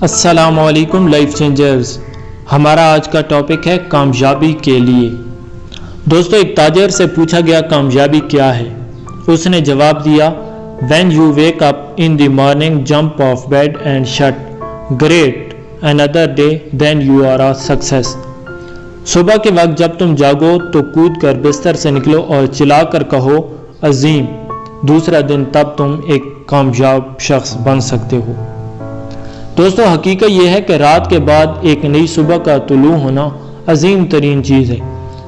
السلام علیکم life changers. ہمارا آج کا ٹاپک ہے کامیابی کے لیے۔ دوستو، ایک تاجر سے پوچھا گیا کامیابی کیا ہے؟ اس نے جواب دیا، when you wake up in the morning, jump off bed and shut great another day, then you are a success۔ صبح کے وقت جب تم جاگو تو کود کر بستر سے نکلو اور چلا کر کہو عظیم، دوسرا دن تب تم ایک کامیاب شخص بن سکتے ہو۔ دوستو، حقیقت یہ ہے کہ رات کے بعد ایک نئی صبح کا طلوع ہونا عظیم ترین چیز ہے،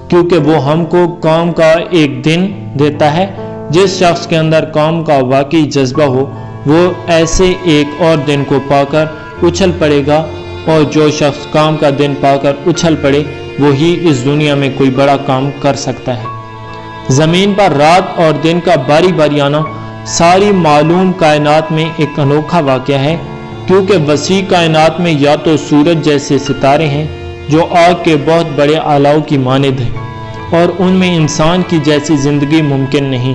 کیونکہ وہ ہم کو کام کا ایک دن دیتا ہے۔ جس شخص کے اندر کام کا واقعی جذبہ ہو وہ ایسے ایک اور دن کو پا کر اچھل پڑے گا، اور جو شخص کام کا دن پا کر اچھل پڑے وہی اس دنیا میں کوئی بڑا کام کر سکتا ہے۔ زمین پر رات اور دن کا باری باری آنا ساری معلوم کائنات میں ایک انوکھا واقعہ ہے، کیونکہ وسیع کائنات میں یا تو سورج جیسے ستارے ہیں جو آگ کے بہت بڑے الاؤ کی مانند ہیں، اور ان میں انسان کی جیسی زندگی ممکن نہیں۔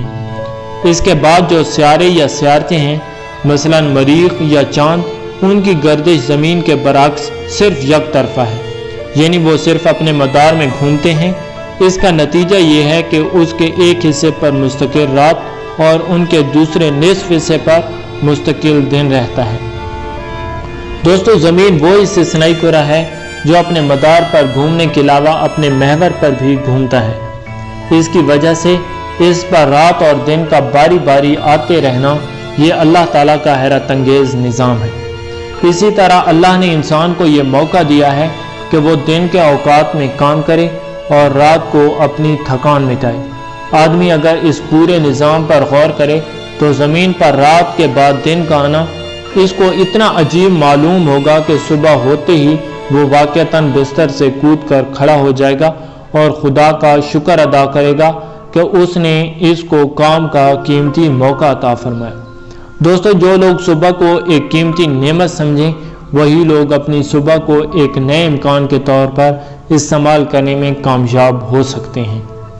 اس کے بعد جو سیارے یا سیارتیں ہیں، مثلا مریخ یا چاند، ان کی گردش زمین کے برعکس صرف یک طرفہ ہے، یعنی وہ صرف اپنے مدار میں گھومتے ہیں۔ اس کا نتیجہ یہ ہے کہ اس کے ایک حصے پر مستقل رات اور ان کے دوسرے نصف حصے پر مستقل دن رہتا ہے۔ دوستو، زمین وہ استثنائی کرہ ہے جو اپنے مدار پر گھومنے کے علاوہ اپنے محور پر بھی گھومتا ہے۔ اس کی وجہ سے اس پر رات اور دن کا باری باری آتے رہنا یہ اللہ تعالیٰ کا حیرت انگیز نظام ہے۔ اسی طرح اللہ نے انسان کو یہ موقع دیا ہے کہ وہ دن کے اوقات میں کام کرے اور رات کو اپنی تھکان مٹائے۔ آدمی اگر اس پورے نظام پر غور کرے تو زمین پر رات کے بعد دن کا آنا اس کو اتنا عجیب معلوم ہوگا کہ صبح ہوتے ہی وہ واقعتاً بستر سے کود کر کھڑا ہو جائے گا اور خدا کا شکر ادا کرے گا کہ اس نے اس کو کام کا قیمتی موقع عطا فرمایا۔ دوستو، جو لوگ صبح کو ایک قیمتی نعمت سمجھیں وہی لوگ اپنی صبح کو ایک نئے امکان کے طور پر استعمال کرنے میں کامیاب ہو سکتے ہیں۔